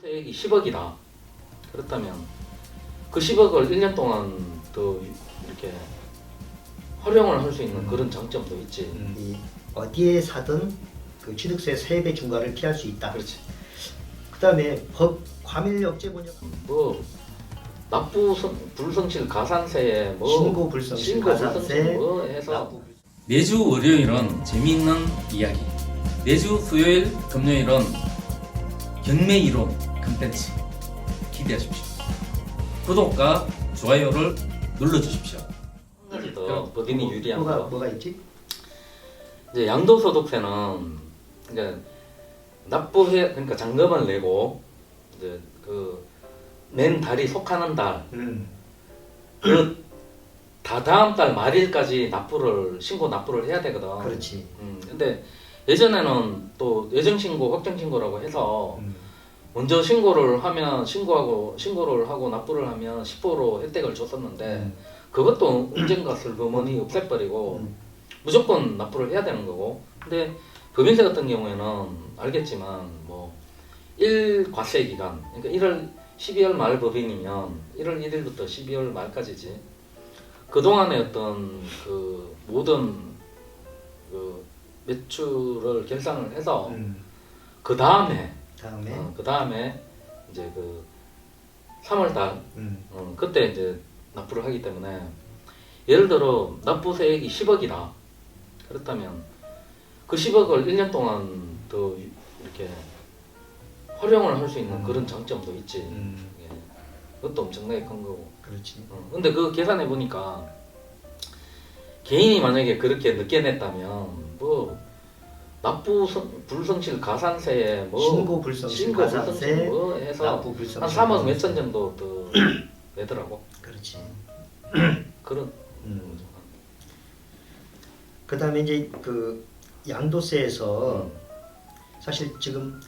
세액이 10억이다. 그렇다면 그 10억을 1년 동안 더 이렇게 활용을 할 수 있는 그런 장점도 있지. 이 어디에 사든 그 취득세 3배 중과를 피할 수 있다. 그렇지. 그다음에 법 과밀역제본역 뭐 불성실 가산세에 뭐 신고 불성실 가산세 뭐 해서 납부 매주 월요일은 재미있는 이야기, 매주 수요일 금요일은 경매 이론 컨텐츠 기대하십시오. 구독과 좋아요를 눌러주십시오. 한 가지 더 법인이 유리한 거. 뭐가 있지? 이제 양도소득세는 그러니까 납부해 그러니까 잔금을 내고 이제 그 낸 달이 속하는 달 그 다다음 달 말일까지 신고 납부를 해야 되거든. 그렇지. 근데 예전에는 또 예정신고, 확정신고라고 해서 음. 먼저 신고를 하고 납부를 하면 10% 혜택을 줬었는데 그것도 언젠가 슬그머니 없애버리고 무조건 납부를 해야 되는 거고. 근데 법인세 같은 경우에는 알겠지만 뭐 1과세 기간, 그러니까 12월 말 법인이면 1월 1일부터 12월 말까지지. 그동안의 어떤 그 모든 그 매출을 결산을 해서 그 다음에 이제 그 3월달 그때 이제 납부를 하기 때문에 예를 들어 납부세액이 10억이다. 그렇다면 그 10억을 1년 동안 더 이렇게 활용을 할 수 있는 그런 장점도 있지. 예. 그것도 엄청나게 큰 거고. 그렇지. 근데 그 계산해 보니까 개인이 만약에 그렇게 늦게 냈다면 뭐 불성실 가산세에 뭐 신고 불성실 가산세 뭐 해서 납부 불성실 한 3억 가산세. 몇천 정도 더 내더라고. 그렇지. 그런 그다음에 이제 그 양도세에서 사실 지금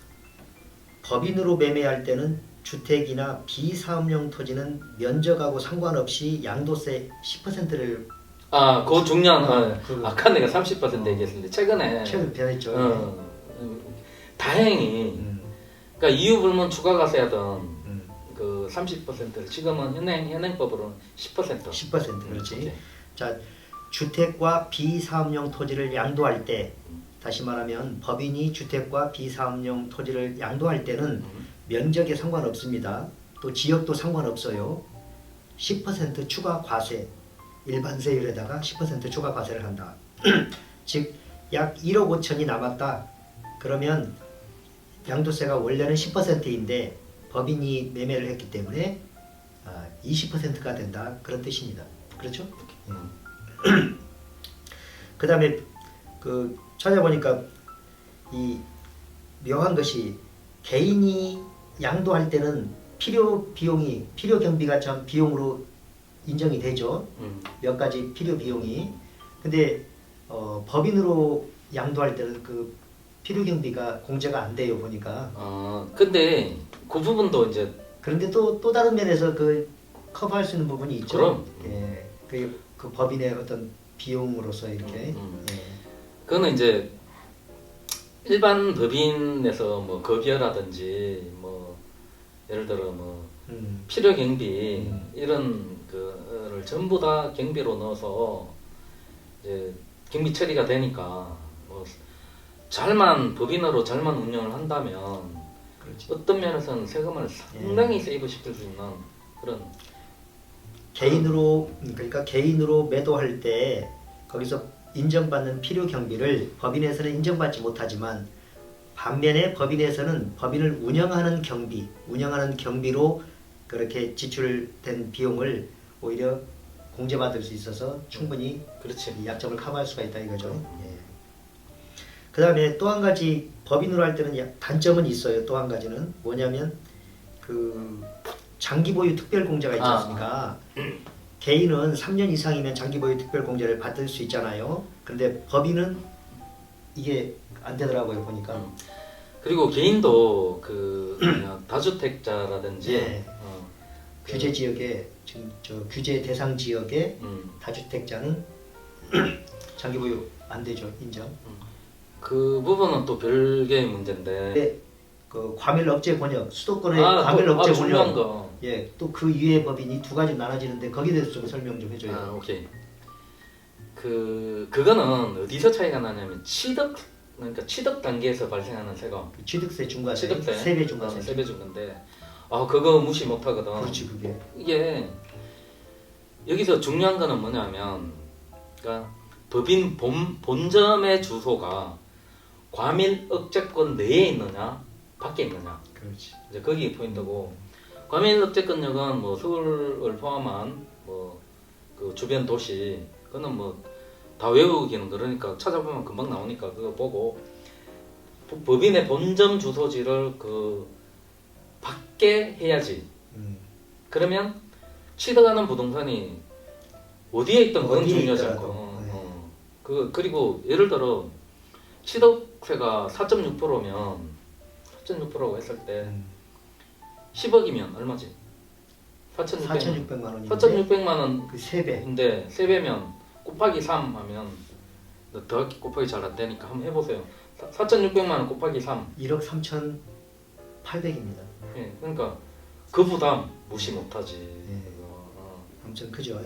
법인으로 매매할 때는 주택이나 비사업용 토지는 면적하고 상관없이 양도세 10%를 그거 중요한 그 아까 내가 30% 얘기했는데 최근에 최근 변했죠. 다행히 그러니까 이유불문 추가과세하던 그 30%를 지금은 현행법으로는 10%. 10% 그렇지. 자, 주택과 비사업용 토지를 양도할 때 다시 말하면 법인이 주택과 비사업용 토지를 양도할 때는 면적에 상관없습니다. 또 지역도 상관없어요. 10% 추가 과세, 일반 세율에다가 10% 추가 과세를 한다. 즉 약 1억 5천이 남았다. 그러면 양도세가 원래는 10%인데 법인이 매매를 했기 때문에 20%가 된다. 그런 뜻입니다. 그렇죠? 그 다음에 그 찾아보니까 이 묘한 것이 개인이 양도할 때는 필요 경비가 참 비용으로 인정이 되죠. 몇 가지 필요 비용이. 근데 법인으로 양도할 때는 그 필요 경비가 공제가 안 돼요 보니까. 근데 그 부분도 이제 그런데 또 다른 면에서 그 커버할 수 있는 부분이 있죠. 그럼. 예, 그 법인의 어떤 비용으로서 이렇게. 예. 그거는 이제 일반 법인에서 뭐 급여라든지 뭐 예를 들어 뭐 필요 경비 이런 거를 전부 다 경비로 넣어서 이제 경비 처리가 되니까 뭐 법인으로 잘만 운영을 한다면 그렇지. 어떤 면에서는 세금을 상당히 세이브 시킬 수 있는 그런 그러니까 개인으로 매도할 때 거기서 인정받는 필요 경비를 법인에서는 인정받지 못하지만 반면에 법인에서는 법인을 운영하는 경비로 그렇게 지출된 비용을 오히려 공제받을 수 있어서 충분히 그렇지. 이 약점을 커버할 수가 있다 이거죠. 예. 그 다음에 또 한 가지 법인으로 할 때는 단점은 있어요. 또 한 가지는 뭐냐면 그 장기 보유 특별 공제가 있지 않습니까? 개인은 3년 이상이면 장기 보유 특별 공제를 받을 수 있잖아요. 그런데 법인은 이게 안 되더라고요 보니까. 그리고 개인도 그 다주택자라든지 예. 규제 지역에 지금 저 규제 대상 지역에 다주택자는 장기 보유 안 되죠 인정. 그 부분은 또 별개의 문제인데 네, 그 과밀 억제 권역, 수도권의 과밀 억제 중요한 권역, 거. 예, 또 그 이외의 법인이 두 가지 나눠지는데 거기에 대해서 좀 설명 좀 해줘요. 오케이. 그거는 어디서 차이가 나냐면 그러니까 취득 단계에서 발생하는 세금. 취득세 중과세, 취득세, 세배 중과세. 세배 중과인데, 그거 무시 못하거든. 그렇지 그게. 이게 여기서 중요한 거는 뭐냐면, 그러니까 법인 본점의 주소가 과밀 억제권 내에 있느냐, 밖에 있느냐. 그렇지. 이제 거기 포인트고, 과밀 억제권역은 뭐 서울을 포함한 뭐 그 주변 도시, 그거는 뭐 다 외우기는 그러니까 찾아보면 금방 나오니까 그거 보고, 법인의 본점 주소지를 그 밖에 해야지. 그러면 취득하는 부동산이 어디에 있던 그건 어디에 중요하지 있더라도, 않고, 그리고 예를 들어 취득세가 4.6%면 4.6%고 했을 때 10억이면 얼마지? 4,600만 원인데 4,600만 원. 그 3배. 근데 3배면 곱하기 3 하면 더하기 곱하기 잘 안 되니까 한번 해보세요. 4,600만 원 곱하기 3. 1억 3,800입니다. 예, 그러니까 그 부담 무시 못하지. 엄청 크죠.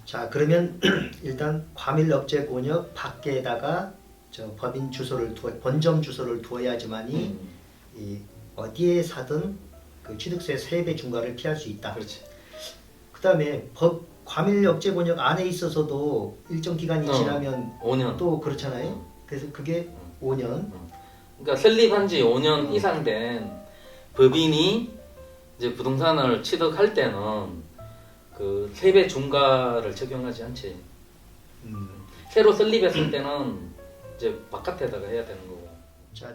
자, 그러면 일단 과밀 억제 권역 밖에다가 저 법인 주소를 본점 주소를 두어야지만이 이 어디에 사든 그 취득세 3배 중과를 피할 수 있다. 그렇지. 그다음에 과밀 억제 권역 안에 있어서도 일정 기간이 지나면 5년. 또 그렇잖아요. 그래서 그게 5년. 그러니까 설립한 지 5년 이상 된 법인이 이제 부동산을 취득할 때는 그 3배 중과를 적용하지 않지. 새로 설립했을 때는 이제 바깥에다가 해야 되는 거고. 자,